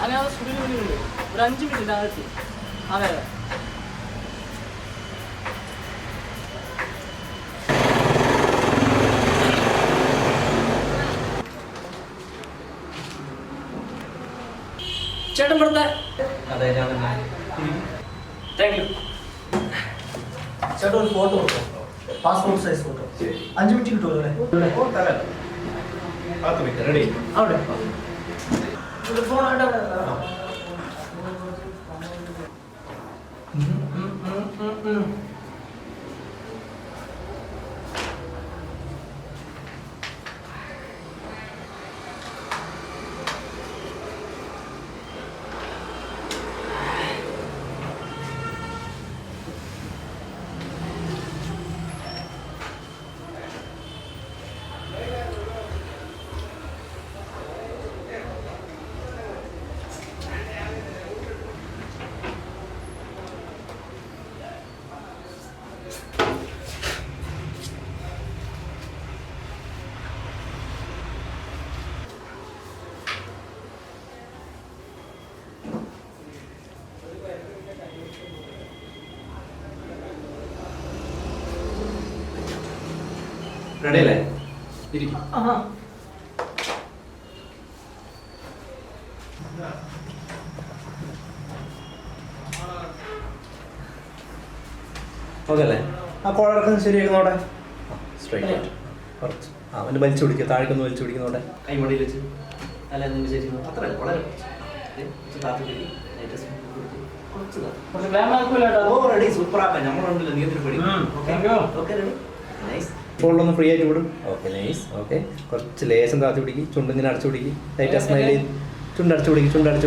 അങ്ങനെ അത് സ്റ്റുഡിയോ മുന്നിലുണ്ട്. ഒരു 5 മിനിറ്റ് അകത്ത്. അതെ അതെ. ചേട്ടൻ ഇവിടുത്തെ? അതെ, ഞാൻ തന്നെ. Thank you. ചേട്ടൻ ഒരു ഫോട്ടോ കൊടുത്തോ, പാസ്പോർട്ട് സൈസ് ഫോട്ടോ. 5 മിനിറ്റ് കിട്ടുമല്ലോ അല്ലേ? റെഡി. അവിടെ ഫോൺ അവിടെ. റെഡി അല്ലേ? ഓക്കെ അല്ലേ? ആ കോളറൊക്കെ ശരിയാക്കുന്നോടെ സ്ട്രൈറ്റ് ആയിട്ട് കുറച്ച് അവൻ്റെ വലിച്ചു പിടിക്കുക, താഴേക്കൊന്ന് വലിച്ചു പിടിക്കുന്നോടെ കൈമടിയിൽ വെച്ച് അല്ല എന്തെങ്കിലും ശരിക്കുന്നു. അത്ര വളരെ റെഡി. സൂപ്പർ ആക്കാൻ നമ്മളുണ്ടല്ലോ, നീ എന്തിനു പേടി? Okay ready. നൈസ്. ഫോണിലൊന്ന് ഫ്രീ ആയിട്ട് വിടും. Okay nice. ഓക്കെ കുറച്ച് ലേശം താത്തി പിടിക്കും, ചുണ്ടിങ്ങനെ അടച്ചു പിടിക്കും, ലൈറ്റ് സ്മൈൽ ചെയ്ത് ചുണ്ടടച്ചു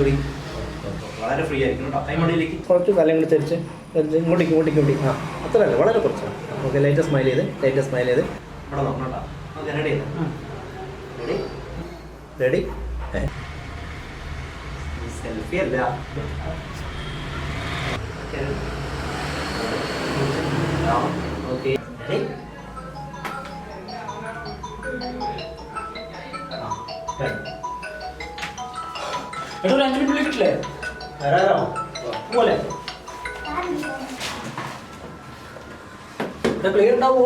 പിടിക്കും. വളരെ ഫ്രീ ആയിരിക്കും കേട്ടോ. കൈമടിയിലേക്ക് കുറച്ച് തലയും കൂടി തിരിച്ച് ഇങ്ങോട്ടേക്ക്. ആ അത്രയല്ല, വളരെ കുറച്ച്. ഓക്കെ ലൈറ്റ് സ്മൈൽ ചെയ്ത് ഇവിടെ നോക്കണം കേട്ടോ. Okay ready ready. സെൽഫി അല്ല. Okay ready. എടോ, ഒരു 5 മിനിറ്റ് കിട്ടില്ലേ? വരാറോ പോലെ ക്ലിയർ ഉണ്ടാവോ?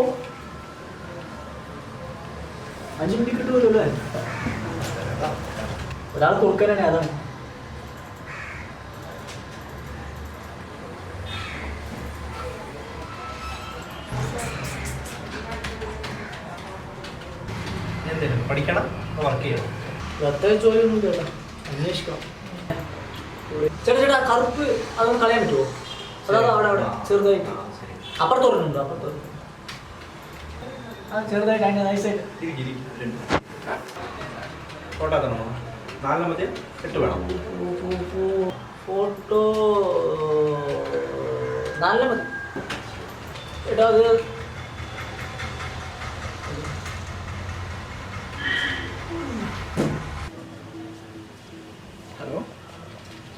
5 മിനിറ്റ് കിട്ടുമല്ലോ അല്ലേ? ഒരാൾ കൊടുക്കാനാണ്. അതാണ് എന്തിനും പഠിക്കണം, വർക്ക് ചെയ്യണം. പ്രത്യേകിച്ച് ജോലിയൊന്നും കേട്ടോ, അന്വേഷിക്കണം. ചേട്ടാ കറുപ്പ് അതൊന്നും കളയാൻ പറ്റുമോ? അതാണ് അവിടെ ചെറുതായിട്ട് അപ്പുറത്തോടുണ്ടോ? അപ്പുറത്തോട്ട് ആ ചെറുതായിട്ട് അതിൻ്റെ നൈസായിട്ട് ഫോട്ടോ തരണോ? 4 മതി, 8 വേണം. ഫോട്ടോ 4 മതി. ചേട്ടാ അത് ഹലോ,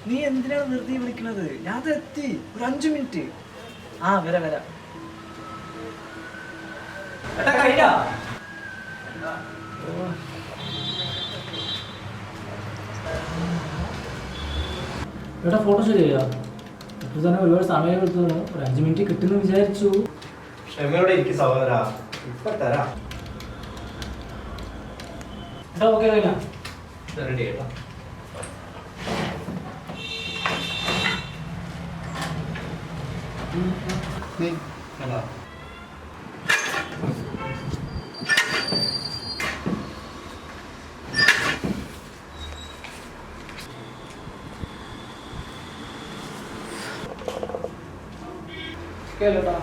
നീ എന്തിനാണ് വെറുതെ വിളിക്കണത്? ഞാൻ എത്തി, ഒരു 5 മിനിറ്റ്. ആ വരാം. ഏട്ടാ കഴിഞ്ഞാ? ഏട്ടാ ഫോട്ടോ ശരിയാ? ഇപ്പോൾ തന്നെ ഒരുപാട് സമയം എടുത്തതാണ്. ഒരു 5 മിനിറ്റ് കിട്ടുമെന്ന് വിചാരിച്ചു. ക്ഷമയോടെ ഇരിക്കും സഹോദരാ, ഇപ്പൊ തരാം. ഏട്ടാ ഓക്കെ കഴിഞ്ഞാ? റെഡി കേട്ടോ. കണ്ടോ? കേട്ടോ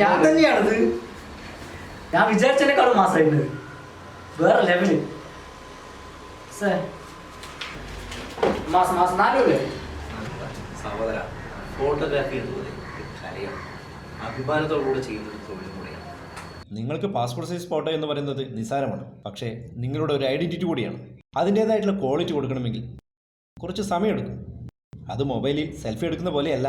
ഞാൻ തന്നെയാണത്. ഞാൻ വിചാരിച്ചതിനേക്കാളും മാസമായിട്ട് വേറെ ലെവല്. മാസം 4 രൂപ. സഹോദര, ഫോട്ടോഗ്രാഫി എന്നത് കലയാണ്, അഭിമാനത്തോടുകൂടെ ചെയ്യുന്നത് തൊഴിലും കൂടിയാണ്. നിങ്ങൾക്ക് പാസ്പോർട്ട് സൈസ് ഫോട്ടോ എന്ന് പറയുന്നത് നിസ്സാരമാണ്, പക്ഷേ നിങ്ങളുടെ ഒരു ഐഡൻറ്റിറ്റി കൂടിയാണ്. അതിൻ്റേതായിട്ടുള്ള ക്വാളിറ്റി കൊടുക്കണമെങ്കിൽ കുറച്ച് സമയമെടുക്കും. അത് മൊബൈലിൽ സെൽഫി എടുക്കുന്ന പോലെയല്ല.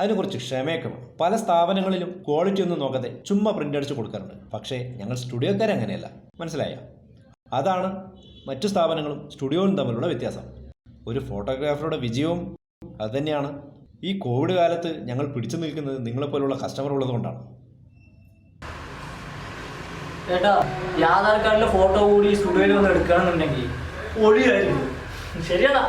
അതിന് കുറച്ച് ക്ഷമയൊക്കെ വേണം. പല സ്ഥാപനങ്ങളിലും ക്വാളിറ്റി ഒന്നും നോക്കാതെ ചുമ്മാ പ്രിൻ്റ് അടിച്ച് കൊടുക്കാറുണ്ട്. പക്ഷേ ഞങ്ങൾ സ്റ്റുഡിയോക്കാർ അങ്ങനെയല്ല, മനസ്സിലായ? അതാണ് മറ്റു സ്ഥാപനങ്ങളും സ്റ്റുഡിയോയും തമ്മിലുള്ള വ്യത്യാസം. ഒരു ഫോട്ടോഗ്രാഫറുടെ വിജയവും അതുതന്നെയാണ്. ഈ കോവിഡ് കാലത്ത് ഞങ്ങൾ പിടിച്ചു നിൽക്കുന്നത് നിങ്ങളെപ്പോലുള്ള കസ്റ്റമർ ഉള്ളതുകൊണ്ടാണ്. ചേട്ടാ, ഈ ആധാർ കാർഡിലെ ഫോട്ടോ കൂടി സ്റ്റുഡിയോയിൽ വന്ന് എടുക്കുകയാണെന്നുണ്ടെങ്കിൽ ഒഴിയായിരുന്നു. ശരിയാടാ.